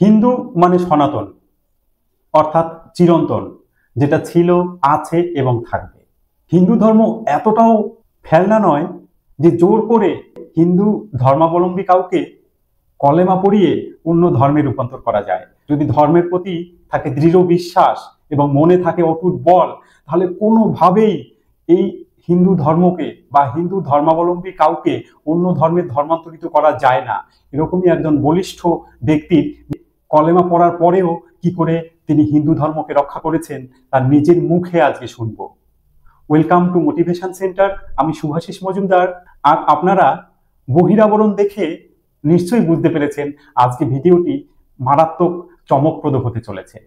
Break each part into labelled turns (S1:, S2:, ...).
S1: হিন্দু মানে সনাতন, অর্থাৎ চিরন্তন, যেটা ছিল, আছে এবং থাকবে। হিন্দু ধর্ম এতটাও ফেলনা নয় যে জোর করে হিন্দু ধর্মাবলম্বী কাউকে কলেমা পড়িয়ে অন্য ধর্মে রূপান্তর করা যায়। যদি ধর্মের প্রতি থাকে দৃঢ় বিশ্বাস এবং মনে থাকে অটুট বল, তাহলে কোনোভাবেই এই হিন্দু ধর্মকে বা হিন্দু ধর্মাবলম্বী কাউকে অন্য ধর্মে ধর্মান্তরিত করা যায় না। এরকমই একজন বলিষ্ঠ ব্যক্তির কলেমা পড়ার পরেও কি করে তিনি হিন্দু ধর্মকে রক্ষা করেছেন তার নিজের মুখে আজকে শুনবো। Welcome to motivation centre. আমি শুভাশিস মজুমদার। আর আপনারা বহিরাবরণ দেখে নিশ্চয়ই বুঝতে পেরেছেন আজকে ভিডিওটি মারাত্মক চমকপ্রদ হতে চলেছে।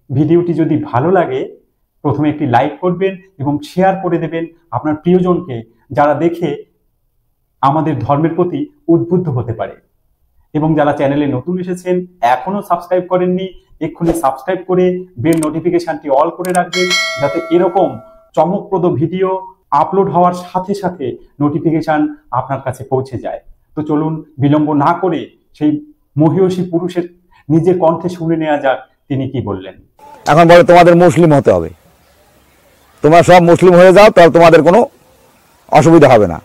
S1: ভিডিওটি যদি ভালো লাগে প্রথমে একটি লাইক করবেন এবং শেয়ার করে দেবেন আপনার প্রিয়জনকে, যারা দেখে আমাদের ধর্মের প্রতি উদ্বুদ্ধ হতে পারে। এবং যারা চ্যানেলে নতুন এসেছেন, এখনো সাবস্ক্রাইব করেননি, এক্ষুনি সাবস্ক্রাইব করে বেল নোটিফিকেশনটি অল করে রাখবেন, যাতে এরকম চমকপ্রদ ভিডিও আপলোড হওয়ার সাথে সাথে নোটিফিকেশন আপনার কাছে পৌঁছে যায়। তো চলুন বিলম্ব না করে সেই মহিয়সী পুরুষের নিজের কণ্ঠে শুনে নেওয়া যাক তিনি কি বললেন।
S2: এখন বলে তোমাদের মুসলিম হতে হবে, তোমরা সব মুসলিম হয়ে যাও, তাহলে তোমাদের কোনো অসুবিধা হবে না।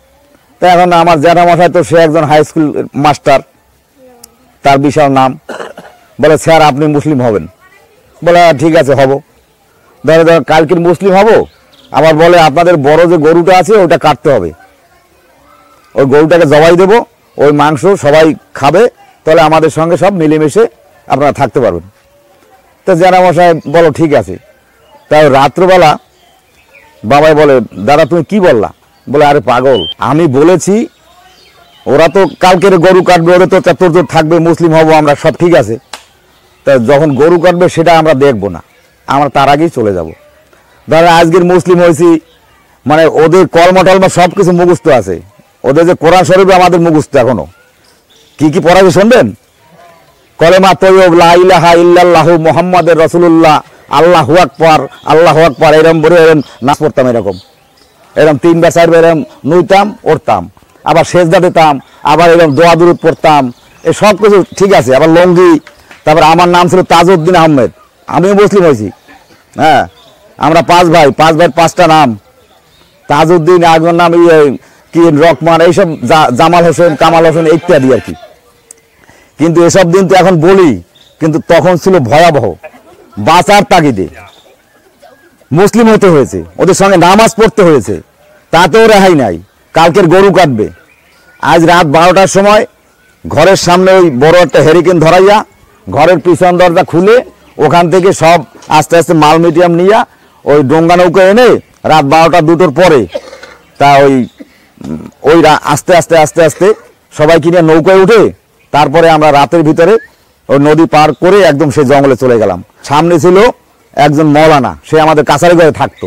S2: তাই এখন আমার জ্যাঠামশাই তো সে একজন হাই স্কুল মাস্টার, তার বিশাল নাম, বলে স্যার আপনি মুসলিম হবেন। বলে ঠিক আছে হব। ধরো কালকের মুসলিম হব, আবার বলে আপনাদের বড় যে গরুটা আছে ওটা কাটতে হবে, ওই গরুটাকে জবাই দেব, ওই মাংস সবাই খাবে, তাহলে আমাদের সঙ্গে সব মিলেমিশে আপনারা থাকতে পারবেন। তো জ্যাঠামশাই বলো ঠিক আছে। তাই রাত্রবেলা বাবাই বলে দাদা তুমি কি বললা? বলে আরে পাগল, আমি বলেছি ওরা তো কালকের গরু কাটবে, ওরা তো তোর থাকবে, মুসলিম হব আমরা, সব ঠিক আছে। তা যখন গরু কাটবে সেটা আমরা দেখব না, আমরা তার আগেই চলে যাব। ধরো আজকের মুসলিম হয়েছি মানে ওদের কলমা টলমা সব কিছু মুখস্থ আছে, ওদের যে কোরআন শরীফে আমাদের মুখস্থ এখনো। কি কি পড়াবে শুনবেন? কলেমা তৈয়ব লা ইলাহা ইল্লাল্লাহু মুহাম্মাদুর রাসূলুল্লাহ, আল্লাহু আকবার, আল্লাহু আকবার, এরকম বলে এরকম নাচ পড়তাম, এরকম 3বার 4বার এরকম নুইতাম উঠতাম, আবার সেজদা দিতাম, আবার এরকম দোয়া দুরূদ পড়তাম, এই সব কিছু ঠিক আছে। আবার লঙ্গি, তারপর আমার নাম ছিল তাজউদ্দিন আহমেদ, আমিও মুসলিম হয়েছি। হ্যাঁ, আমরা 5 ভাই, 5টা নাম, তাজউদ্দিন, একজন নাম কি রহমান, এইসব জামাল হোসেন, কামাল হোসেন ইত্যাদি আর কি। কিন্তু এসব দিন তো এখন বলি, কিন্তু তখন ছিল ভয়াবহ। বাঁচার তাগিদে মুসলিম হতে হয়েছে, ওদের সঙ্গে নামাজ পড়তে হয়েছে, তাতেও রেহাই নাই। কালকের গরু কাটবে, আজ রাত 12টার সময় ঘরের সামনে ওই বড় একটা হেরিকেন ধরাইয়া ঘরের পিছন দরজা খুলে ওখান থেকে সব আস্তে আস্তে মাল মিডিয়াম নিয়ে ওই ডোঙ্গা নৌকা এনে রাত 12টা 2টোর পরে তা ওই আস্তে আস্তে আস্তে আস্তে সবাই কিনে নৌকায় উঠে তারপরে আমরা রাতের ভিতরে ওই নদী পার করে একদম সেই জঙ্গলে চলে গেলাম। সামনে ছিল একজন মৌলানা, সে আমাদের কাছারি ঘরে থাকতো,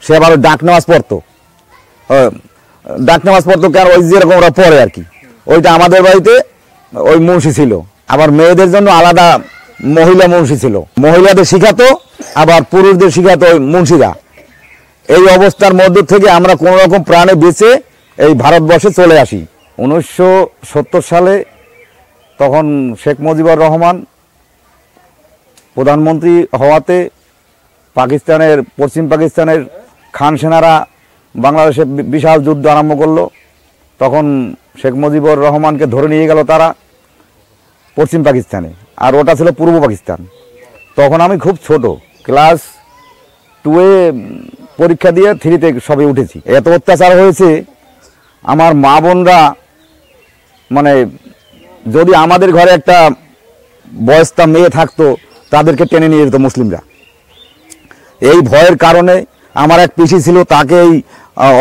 S2: সে আবার ডাক নামাজ পড়তো। কেন ওই যেরকম ওরা পড়ে আর কি, ওইটা আমাদের বাড়িতে ওই মুন্সি ছিল। আবার মেয়েদের জন্য আলাদা মহিলা মুন্সি ছিল, মহিলাদের শিখাতো, আবার পুরুষদের শিখাতো ওই মুন্সিরা। এই অবস্থার মধ্য থেকে আমরা কোনো রকম প্রাণে বেঁচে এই ভারতবর্ষে চলে আসি 1970 সালে। তখন শেখ মুজিবুর রহমান প্রধানমন্ত্রী হওয়াতে পাকিস্তানের, পশ্চিম পাকিস্তানের খান সেনারা বাংলাদেশে বিশাল যুদ্ধ আরম্ভ করলো। তখন শেখ মুজিবুর রহমানকে ধরে নিয়ে গেল তারা পশ্চিম পাকিস্তানে, আর ওটা ছিল পূর্ব পাকিস্তান। তখন আমি খুব ছোট, ক্লাস 2-এ পরীক্ষা দিয়ে 3-তে সবে উঠেছি। এত অত্যাচার হয়েছে, আমার মা বোনরা মানে যদি আমাদের ঘরে একটা বয়স্তা মেয়ে থাকতো তাদেরকে টেনে নিয়ে যেত মুসলিমরা। এই ভয়ের কারণে আমার এক পিসি ছিল, তাকে এই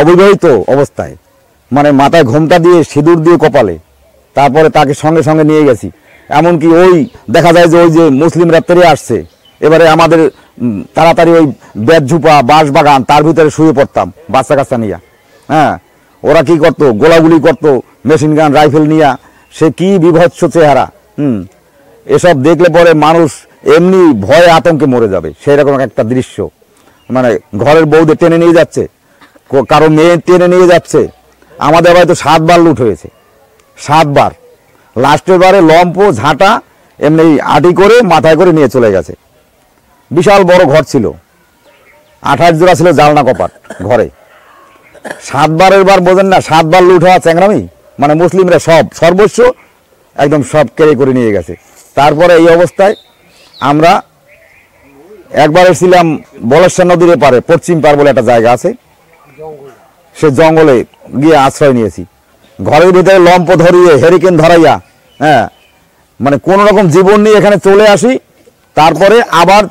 S2: অবিবাহিত অবস্থায় মানে মাথায় ঘোমটা দিয়ে সিঁদুর দিয়ে কপালে, তারপরে তাকে সঙ্গে সঙ্গে নিয়ে গেছি। এমনকি ওই দেখা যায় যে ওই যে মুসলিমরা তেরে আসছে, এবারে আমাদের তাড়াতাড়ি ওই বেতঝুপা বাঁশ বাগান তার ভিতরে শুয়ে পড়তাম বাচ্চা কাচ্চা নিয়ে। হ্যাঁ, ওরা কি করতো, গোলাগুলি করতো মেশিন গান রাইফেল নিয়ে, সে কি বিভৎস চেহারা। এসব দেখলে পরে মানুষ এমনি ভয়ে আতঙ্কে মরে যাবে, সেই রকম একটা দৃশ্য। মানে ঘরের বউদের টেনে নিয়ে যাচ্ছে, কারো মেয়ে টেনে নিয়ে যাচ্ছে। আমাদের হয়তো 7 বার লুট হয়েছে, 7 বার। লাস্টের বারে লম্প ঝাঁটা এমনি আটি করে মাথায় করে নিয়ে চলে গেছে। বিশাল বড় ঘর ছিল, 28 জোড়া ছিল জালনা কপাট ঘরে। 7 বারের বার বোঝেন না, 7 বার লুট হওয়া চ্যাংরামি, মানে মুসলিমরা সব সর্বস্ব একদম সব কেড়ে করে নিয়ে গেছে। তারপরে এই অবস্থায় আমরা একবার এসেছিলাম বলেশ্বর নদীর এপারে, পশ্চিম পার বলে একটা জায়গা আছে, সে জঙ্গলে গিয়ে আশ্রয় নিয়েছি। ঘরের ভিতরে লম্প ধরিয়ে হেরিকেন ধরাইয়া, হ্যাঁ, মানে কোন রকম জীবন নিয়ে এখানে চলে আসি। তারপরে আবার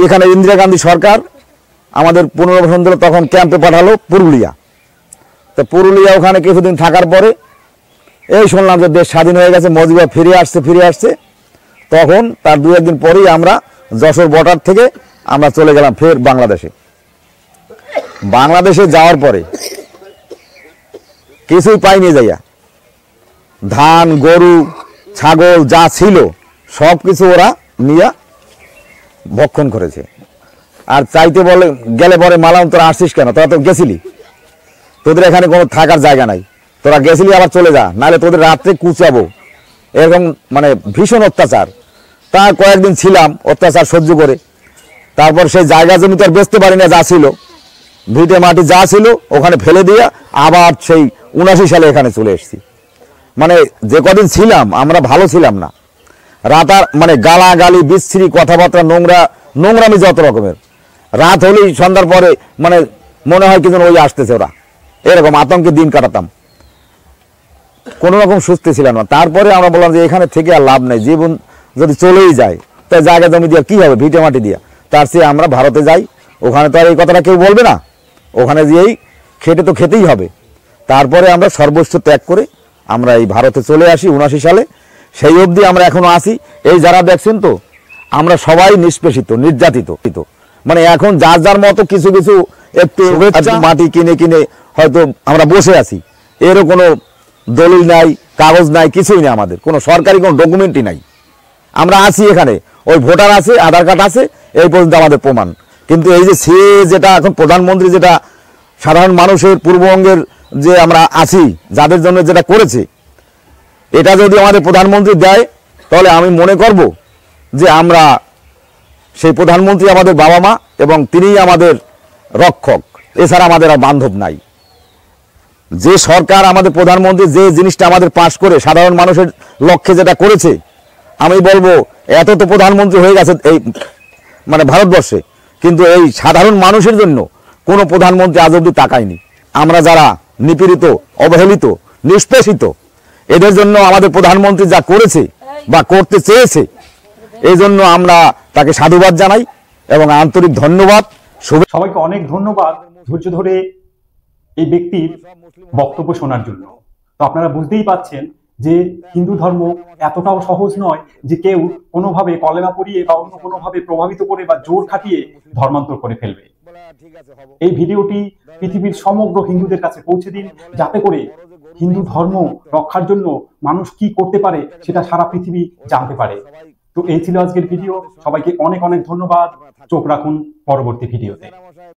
S2: এখানে ইন্দিরা গান্ধী সরকার আমাদের পুনর্বাসন দিল, তখন ক্যাম্পে পাঠালো পুরুলিয়া। তো পুরুলিয়া ওখানে কিছুদিন থাকার পরে এই শুনলাম যে দেশ স্বাধীন হয়ে গেছে, মজিবা ফিরে আসছে। তখন তার 2-1 দিন পরেই আমরা যশোর বর্ডার থেকে আমরা চলে গেলাম ফের বাংলাদেশে। বাংলাদেশে যাওয়ার পরে কিছুই পাইনি যাইয়া, ধান গরু ছাগল যা ছিল সব কিছু ওরা নিয়ে ভক্ষণ করেছে। আর চাইতে বলে গেলে পরে মালাম তোরা আসছিস কেন, তোরা তো গেছিলি, তোদের এখানে কোনো থাকার জায়গা নাই, তোরা গেছিলি আবার চলে যা, নাহলে তোদের রাত্রে কুচাবো, এরকম মানে ভীষণ অত্যাচার। তা কয়েকদিন ছিলাম অত্যাচার সহ্য করে। তারপর সেই জায়গা জমি তো আর বেচতে পারি না, যা ছিল ভিটে মাটি যা ছিল ওখানে ফেলে দিয়ে আবার সেই 79 সালে এখানে চলে এসেছি। মানে যে কদিন ছিলাম আমরা ভালো ছিলাম না, রাতার মানে গালাগালি বিচ্ছিরি কথাবার্তা নোংরামি যত রকমের। রাত হলেই সন্ধ্যার পরে মানে মনে হয় কিন্তু ওই আসতেছে ওরা, এরকম আতঙ্কে দিন কাটাতাম, কোনো রকম সুস্থ ছিলাম না। তারপরে আমরা বললাম যে এখানে থেকে আর লাভ নেই, জীবন যদি চলেই যায় তাই জায়গা জমি দিয়ে কী হবে, ভিটে মাটি দিয়া, তার চেয়ে আমরা ভারতে যাই, ওখানে তো আর এই কথাটা কেউ বলবে না, ওখানে গিয়েই খেটে তো খেতেই হবে। তারপরে আমরা সর্বস্ব ত্যাগ করে আমরা এই ভারতে চলে আসি 79 সালে। সেই অবধি আমরা এখনো আসি। এই যারা দেখছেন তো আমরা সবাই নিষ্পেষিত, নির্যাতিত, মানে এখন যার যার মতো কিছু কিছু একটু মাটি কিনে কিনে হয়তো আমরা বসে আছি, এরও কোনো দলিল নাই, কাগজ নাই, কিছুই নেই, আমাদের কোনো সরকারি কোনো ডকুমেন্টই নাই। আমরা আছি এখানে, ওই ভোটার আছে, আধার কার্ড আছে, এই পর্যন্ত আমাদের প্রমাণ। কিন্তু এই যে সে যেটা এখন প্রধানমন্ত্রী যেটা সাধারণ মানুষের পূর্ববঙ্গের যে আমরা আছি যাদের জন্য যেটা করেছে, এটা যদি আমাদের প্রধানমন্ত্রী দেয় তাহলে আমি মনে করব যে আমরা সেই প্রধানমন্ত্রী আমাদের বাবা মা এবং তিনিই আমাদের রক্ষক, এছাড়া আমাদের আর বান্ধব নাই। যে সরকার আমাদের প্রধানমন্ত্রী যে জিনিসটা আমাদের পাশ করে সাধারণ মানুষের লক্ষ্যে যেটা করেছে, আমি বলবো এত তো প্রধানমন্ত্রী হয়ে গেছে এই মানে ভারতবর্ষে, কিন্তু এই সাধারণ মানুষের জন্য কোনো প্রধানমন্ত্রী আজ অব্দি তাকায়নি। আমরা যারা নিপীড়িত, অবহেলিত, নিষ্পেষিত, এদের জন্য আমাদের প্রধানমন্ত্রী যা করেছে বা করতে চেয়েছে, এই জন্য আমরা তাকে সাধুবাদ জানাই এবং আন্তরিক ধন্যবাদ।
S1: সবাইকে অনেক ধন্যবাদ ধৈর্য ধরে এই ব্যক্তির বক্তব্য শোনার জন্য। তো আপনারা বুঝতেই পাচ্ছেন যে হিন্দু ধর্ম এতটাও সহজ নয় যে কেউ কোনোভাবে কলেমা পড়িয়ে বা অন্য কোনোভাবে প্রভাবিত করে বা জোর খাটিয়ে ধর্মান্তর করে ফেলবে। এই ভিডিওটি পৃথিবীর সমগ্র হিন্দুদের কাছে পৌঁছে দিন, যাতে করে হিন্দু ধর্ম রক্ষার জন্য মানুষ কি করতে পারে সেটা সারা পৃথিবী জানতে পারে। তো এই ছিল আজকের ভিডিও। সবাইকে অনেক অনেক ধন্যবাদ। চোখ রাখুন পরবর্তী ভিডিওতে।